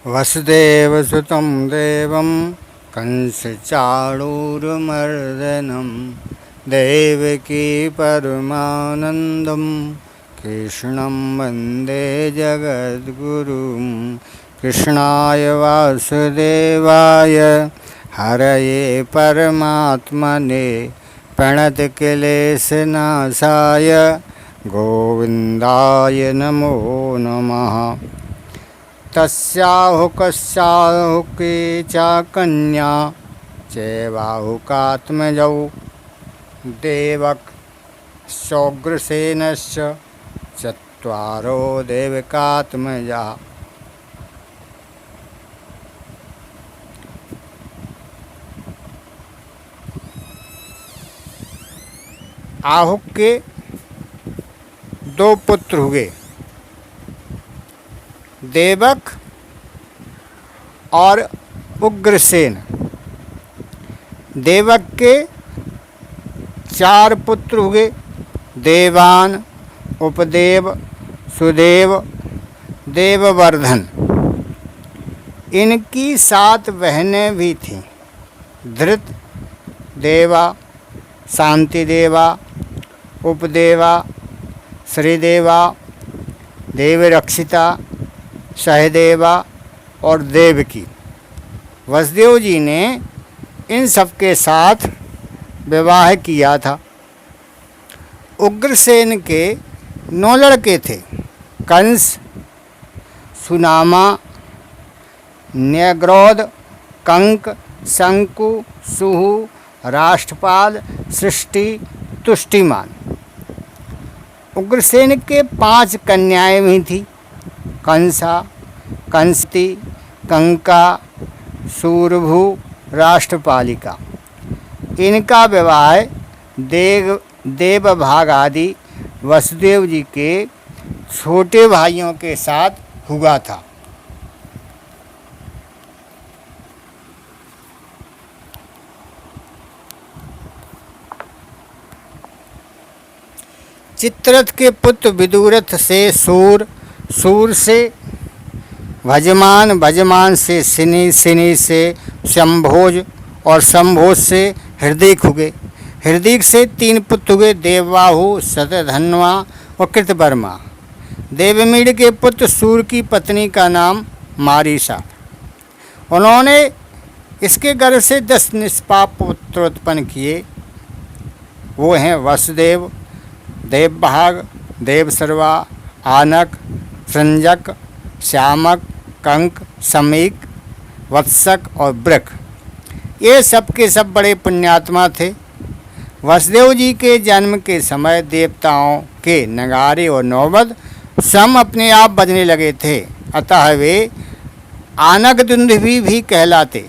वसुदेवसुतं देवं कंसचाणूरमर्दनं देवकी परमानन्दं कृष्णं वन्दे जगद्गुरुं। कृष्णाय वासुदेवाय हरये परमात्मने प्रणतक्लेशनाशाय गोविन्दाय नमो नमः। तस्याहुकस्याहुके च कन्या चैवाहुकात्मजौ देवक सौग्रसेनस्य चत्वारो देवकात्मजा। आहुक के दो पुत्र हुए, देवक और उग्रसेन। देवक के 4 पुत्र हुए, देवान, उपदेव, सुदेव, देववर्धन। इनकी 7 बहनें भी थीं, धृत देवा, शांति देवा, उपदेवा, श्रीदेवा, देवरक्षिता, सहदेवा और देवकी। वसुदेव जी ने इन सबके साथ विवाह किया था। उग्रसेन के 9 लड़के थे, कंस, सुनामा, न्यग्रोध, कंक, शंकु, सुहु, राष्ट्रपाल, सृष्टि, तुष्टिमान। उग्रसेन के 5 कन्याएं भी थीं, कंसा, कंसती, कंका, सूरभु, राष्ट्रपालिका। इनका विवाह देवभाग आदि वसुदेव जी के छोटे भाइयों के साथ हुआ था। चित्ररथ के पुत्र विदुरथ से सूर, सूर से भजमान, भजमान से सिनी, सिनी से शंभोज और शंभोज से हृदयक हुए। हृदयक से 3 पुत्र हुए, देवबाहु, शतधन्वा और कृतवर्मा। देवमीड़ के पुत्र सूर की पत्नी का नाम मारीसा। उन्होंने इसके गर्भ से 10 निष्पाप पुत्र उत्पन्न किए। वो हैं वसुदेव, देवभाग, देवसर्वा, आनक, संजक, श्यामक, कंक, समीक, वत्सक और वृक। ये सब के सब बड़े पुण्यात्मा थे। वसुदेव जी के जन्म के समय देवताओं के नगारे और नौबत सम अपने आप बजने लगे थे, अतः वे आनक दुंदुभि भी कहलाते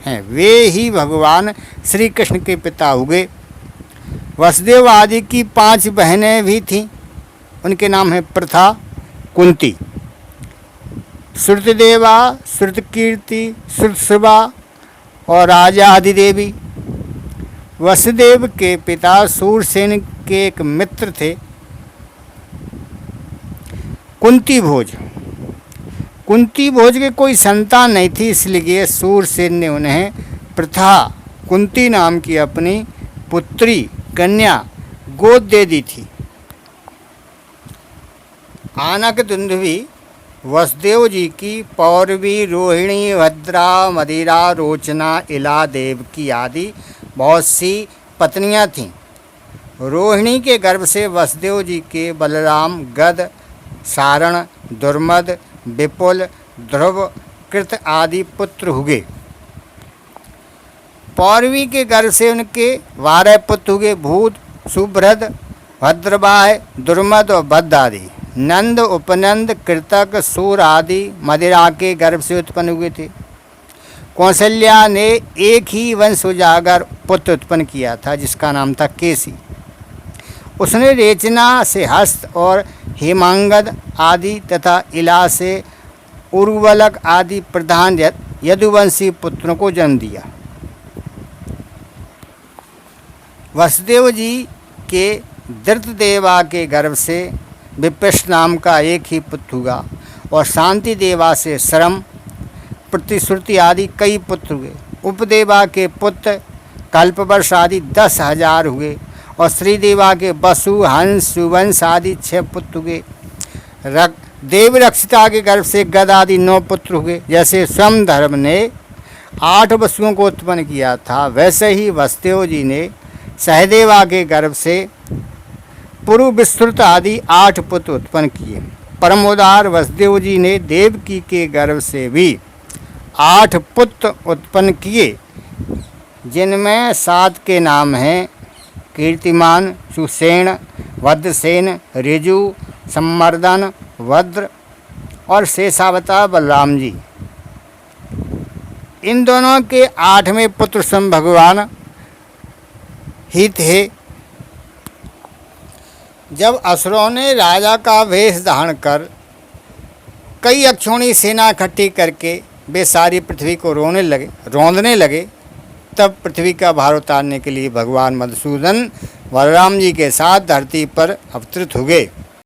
हैं। वे ही भगवान श्री कृष्ण के पिता हुए। वसुदेव आदि की 5 बहनें भी थीं। उनके नाम हैं प्रथा, कुंती, श्रुतदेवा, श्रुतकीर्ति, श्रुतसुभा और राजा आदिदेवी। वसुदेव के पिता सूरसेन के एक मित्र थे, कुंती भोज। कुंती भोज के कोई संतान नहीं थी, इसलिए सूरसेन ने उन्हें प्रथा, कुंती नाम की अपनी पुत्री कन्या गोद दे दी थी। आनक दुंदुभि वसुदेव जी की पौरवी, रोहिणी, भद्रा, मदिरा, रोचना, इला, देवकी आदि बहुत सी पत्नियां थीं। रोहिणी के गर्भ से वसुदेव जी के बलराम, गद, सारण, दुर्मद, विपुल, ध्रुव, कृत आदि पुत्र हुए। पौरवी के गर्भ से उनके 12 पुत्र हुए, भूत, सुभ्रद, भद्रबाह, दुर्मद और बद्ध आदि। नंद, उपनंद, कृतक, सूर आदि मदिरा के गर्भ से उत्पन्न हुए थे। कौशल्या ने एक ही वंश उजागर पुत्र उत्पन्न किया था, जिसका नाम था केसी। उसने रेचना से हस्त और हेमांगद आदि तथा इला से उर्वलक आदि प्रधान यदुवंशी पुत्रों को जन्म दिया। वसुदेव जी के धृतदेवा के गर्भ से विप्रश नाम का एक ही पुत्र हुआ और शांति देवा से श्रम, प्रतिश्रुति आदि कई पुत्र हुए। उपदेवा के पुत्र कल्पवर्ष आदि 10,000 हुए और श्रीदेवा के वसु, हंस, सुवंश आदि 6 पुत्र हुए। देव रक्षिता के गर्भ से गद आदि 9 पुत्र हुए। जैसे स्वयंधर्म ने 8 वसुओं को उत्पन्न किया था, वैसे ही वसुदेव जी ने सहदेवा के गर्भ से पुरु विस्तृत आदि 8 पुत्र उत्पन्न किए। परमोदार वसुदेव जी ने देवकी के गर्भ से भी 8 पुत्र उत्पन्न किए, जिनमें 7 के नाम हैं कीर्तिमान, सुसेन, भद्रसेन, ऋजु, संवर्धन, भद्र और शेषावतार बलराम जी। इन दोनों के 8वें पुत्र स्वयं भगवान ही थे। जब असुरों ने राजा का वेश धारण कर कई अक्षौणी सेना इकट्ठी करके वे सारी पृथ्वी को रौंदने लगे, तब पृथ्वी का भार उतारने के लिए भगवान मधुसूदन बलराम जी के साथ धरती पर अवतरित हो गए।